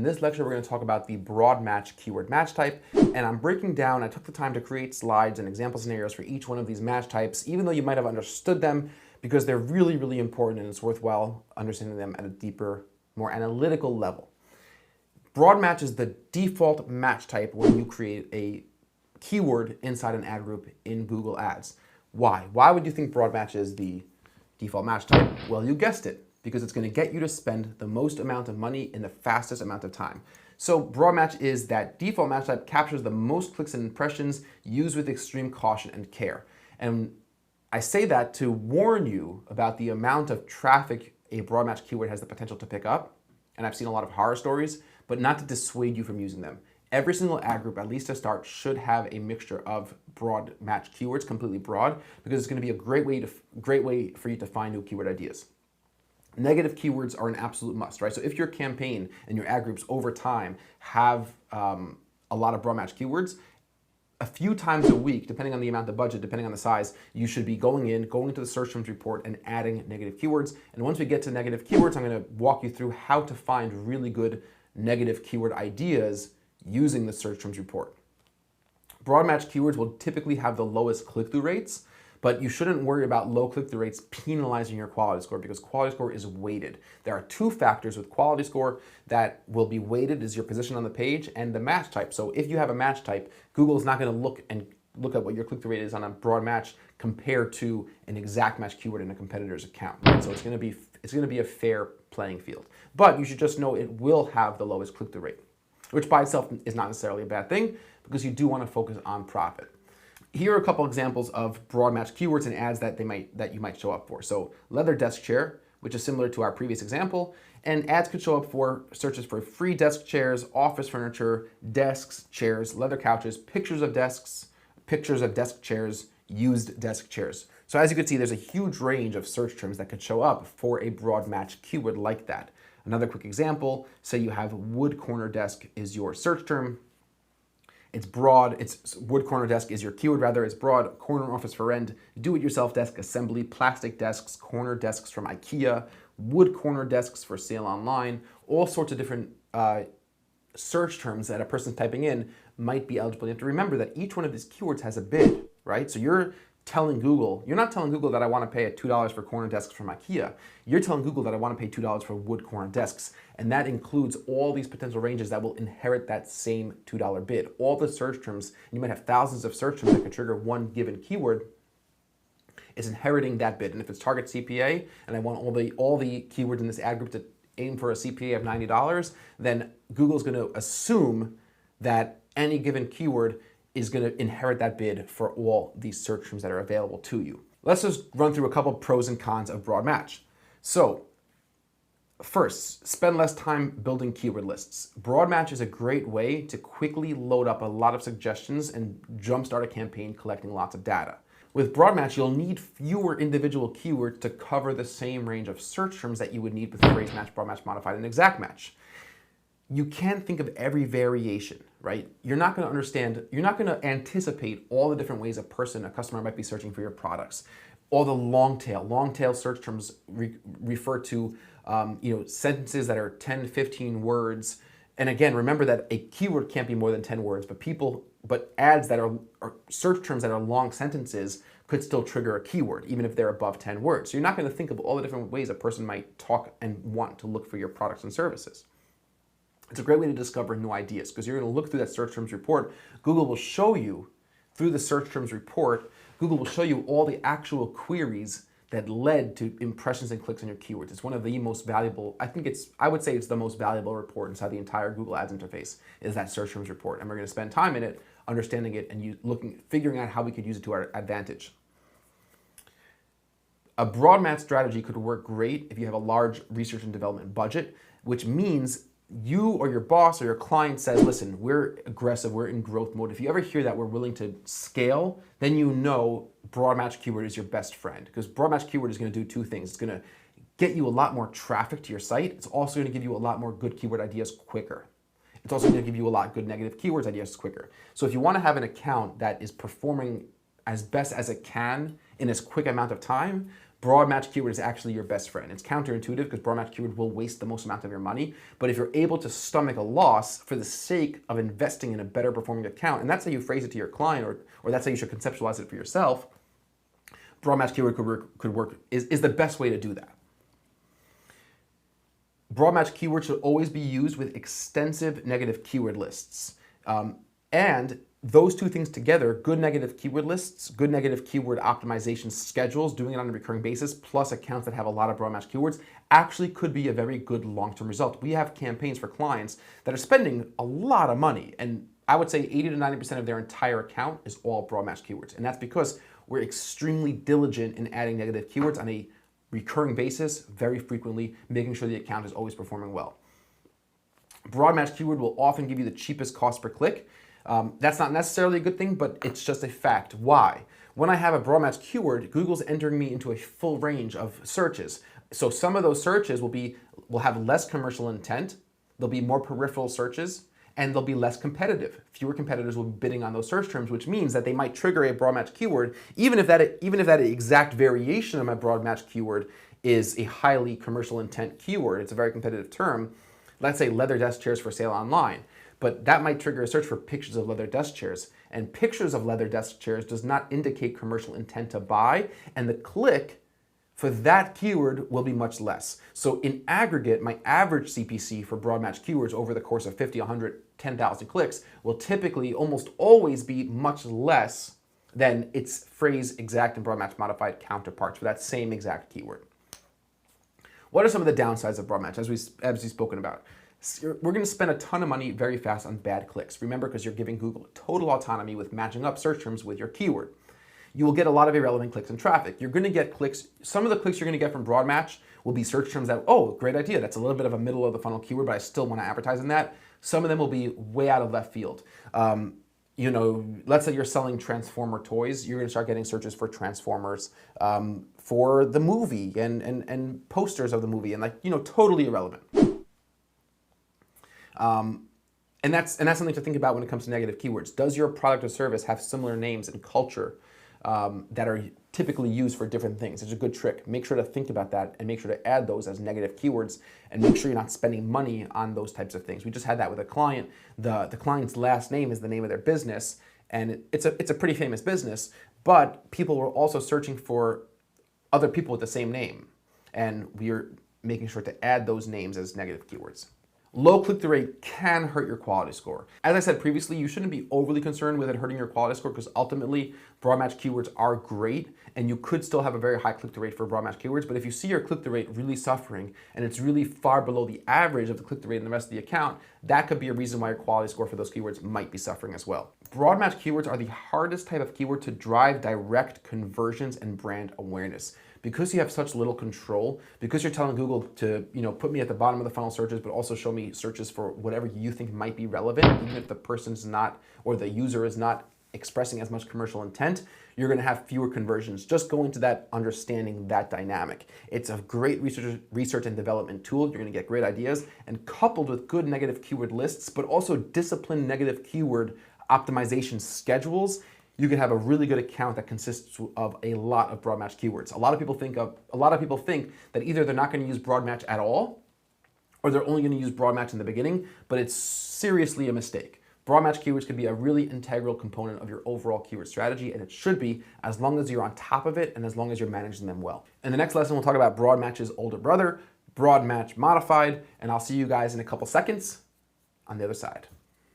In this lecture, we're going to talk about the broad match keyword match type, and I'm breaking down, I took the time to create slides and example scenarios for each one of these match types, even though you might have understood them, because they're really, really important and it's worthwhile understanding them at a deeper, more analytical level. Broad match is the default match type when you create a keyword inside an ad group in Google Ads. Why? Why would you think broad match is the default match type? Well, you guessed it, because it's going to get you to spend the most amount of money in the fastest amount of time. So broad match is that default match type captures the most clicks and impressions used with extreme caution and care. And I say that to warn you about the amount of traffic a broad match keyword has the potential to pick up. And I've seen a lot of horror stories, but not to dissuade you from using them. Every single ad group, at least to start, should have a mixture of broad match keywords, completely broad, because it's going to be a great way for you to find new keyword ideas. Negative keywords are an absolute must, right? So if your campaign and your ad groups over time have a lot of broad match keywords, a few times a week, depending on the amount of budget, depending on the size, you should be going into the search terms report and adding negative keywords. And once we get to negative keywords, I'm going to walk you through how to find really good negative keyword ideas using the search terms report. Broad match keywords will typically have the lowest click-through rates, but you shouldn't worry about low click-through rates penalizing your quality score, because quality score is weighted. There are two factors with quality score that will be weighted: is your position on the page and the match type. So if you have a match type, Google is not going to look at what your click-through rate is on a broad match compared to an exact match keyword in a competitor's account. Right? So it's going to be a fair playing field. But you should just know it will have the lowest click-through rate, which by itself is not necessarily a bad thing, because you do want to focus on profit. Here are a couple examples of broad match keywords and ads that you might show up for. So leather desk chair, which is similar to our previous example, and ads could show up for searches for free desk chairs, office furniture, desks, chairs, leather couches, pictures of desks, pictures of desk chairs, used desk chairs. So as you can see, there's a huge range of search terms that could show up for a broad match keyword like that. Another quick example, say you have wood corner desk is your search term. It's broad, it's wood corner desk is your keyword rather, it's broad, corner office for rent, do-it-yourself desk assembly, plastic desks, corner desks from IKEA, wood corner desks for sale online, all sorts of different search terms that a person's typing in might be eligible. You have to remember that each one of these keywords has a bid, right? So you're telling Google, you're not telling Google that I want to pay $2 for corner desks from IKEA. You're telling Google that I want to pay $2 for wood corner desks. And that includes all these potential ranges that will inherit that same $2 bid. All the search terms, you might have thousands of search terms that could trigger one given keyword, is inheriting that bid. And if it's target CPA, and I want all the keywords in this ad group to aim for a CPA of $90, then Google's going to assume that any given keyword is going to inherit that bid for all these search terms that are available to you. Let's just run through a couple pros and cons of broad match. So first, spend less time building keyword lists. Broad match is a great way to quickly load up a lot of suggestions and jumpstart a campaign collecting lots of data. With broad match, you'll need fewer individual keywords to cover the same range of search terms that you would need with phrase match, broad match, modified, and exact match. You can't think of every variation, right? You're not going to anticipate all the different ways a customer might be searching for your products. All the long tail search terms refer to sentences that are 10, 15 words. And again, remember that a keyword can't be more than 10 words, but ads that are search terms that are long sentences could still trigger a keyword, even if they're above 10 words. So you're not going to think of all the different ways a person might talk and want to look for your products and services. It's a great way to discover new ideas, because you're going to look through that search terms report. Google will show you, through the search terms report, Google will show you all the actual queries that led to impressions and clicks on your keywords. It's one of the most valuable, I would say it's the most valuable report inside the entire Google Ads interface, is that search terms report. And we're going to spend time in it, understanding it, and figuring out how we could use it to our advantage. A broad match strategy could work great if you have a large research and development budget, which means you or your boss or your client says, listen, we're aggressive, we're in growth mode. If you ever hear that we're willing to scale, then you know broad match keyword is your best friend, because broad match keyword is going to do two things. It's going to get you a lot more traffic to your site. It's also going to give you a lot more good keyword ideas quicker. It's also going to give you a lot of good negative keywords ideas quicker. So if you want to have an account that is performing as best as it can in as quick amount of time, broad match keyword is actually your best friend. It's counterintuitive because broad match keyword will waste the most amount of your money. But if you're able to stomach a loss for the sake of investing in a better performing account, and that's how you phrase it to your client, or that's how you should conceptualize it for yourself, broad match keyword could work is the best way to do that. Broad match keywords should always be used with extensive negative keyword lists. And those two things together, good negative keyword lists, good negative keyword optimization schedules, doing it on a recurring basis, plus accounts that have a lot of broad match keywords, actually could be a very good long-term result. We have campaigns for clients that are spending a lot of money, and I would say 80 to 90% of their entire account is all broad match keywords. And that's because we're extremely diligent in adding negative keywords on a recurring basis, very frequently, making sure the account is always performing well. Broad match keyword will often give you the cheapest cost per click. That's not necessarily a good thing, but it's just a fact. Why? When I have a broad match keyword, Google's entering me into a full range of searches. So some of those searches will have less commercial intent, there'll be more peripheral searches, and they'll be less competitive. Fewer competitors will be bidding on those search terms, which means that they might trigger a broad match keyword, even if that exact variation of my broad match keyword is a highly commercial intent keyword. It's a very competitive term. Let's say leather desk chairs for sale online, but that might trigger a search for pictures of leather desk chairs. And pictures of leather desk chairs does not indicate commercial intent to buy, and the click for that keyword will be much less. So in aggregate, my average CPC for broad match keywords over the course of 50, 100, 10,000 clicks will typically almost always be much less than its phrase exact and broad match modified counterparts for that same exact keyword. What are some of the downsides of broad match as we've spoken about? We're going to spend a ton of money very fast on bad clicks. Remember, because you're giving Google total autonomy with matching up search terms with your keyword. You will get a lot of irrelevant clicks and traffic. You're going to get clicks. Some of the clicks you're going to get from broad match will be search terms that, oh, great idea. That's a little bit of a middle of the funnel keyword, but I still want to advertise in that. Some of them will be way out of left field. Let's say you're selling Transformer toys. You're going to start getting searches for Transformers, for the movie and posters of the movie, and totally irrelevant. And that's something to think about when it comes to negative keywords. Does your product or service have similar names and culture that are typically used for different things? It's a good trick. Make sure to think about that and make sure to add those as negative keywords and make sure you're not spending money on those types of things. We just had that with a client. The client's last name is the name of their business, and it's a pretty famous business, but people were also searching for other people with the same name, and we're making sure to add those names as negative keywords. Low click-through rate can hurt your quality score. As I said previously, you shouldn't be overly concerned with it hurting your quality score because ultimately broad match keywords are great and you could still have a very high click-through rate for broad match keywords, but if you see your click-through rate really suffering and it's really far below the average of the click-through rate in the rest of the account, that could be a reason why your quality score for those keywords might be suffering as well. Broad match keywords are the hardest type of keyword to drive direct conversions and brand awareness. Because you have such little control, because you're telling Google to put me at the bottom of the funnel searches, but also show me searches for whatever you think might be relevant, even if the person's not, or the user is not expressing as much commercial intent, you're gonna have fewer conversions. Just go into that understanding that dynamic. It's a great research and development tool. You're gonna get great ideas, and coupled with good negative keyword lists, but also disciplined negative keyword optimization schedules, you can have a really good account that consists of a lot of broad match keywords. A lot of people think that either they're not going to use broad match at all, or they're only going to use broad match in the beginning, but it's seriously a mistake. Broad match keywords can be a really integral component of your overall keyword strategy, and it should be as long as you're on top of it and as long as you're managing them well. In the next lesson, we'll talk about broad match's older brother, broad match modified, and I'll see you guys in a couple seconds on the other side.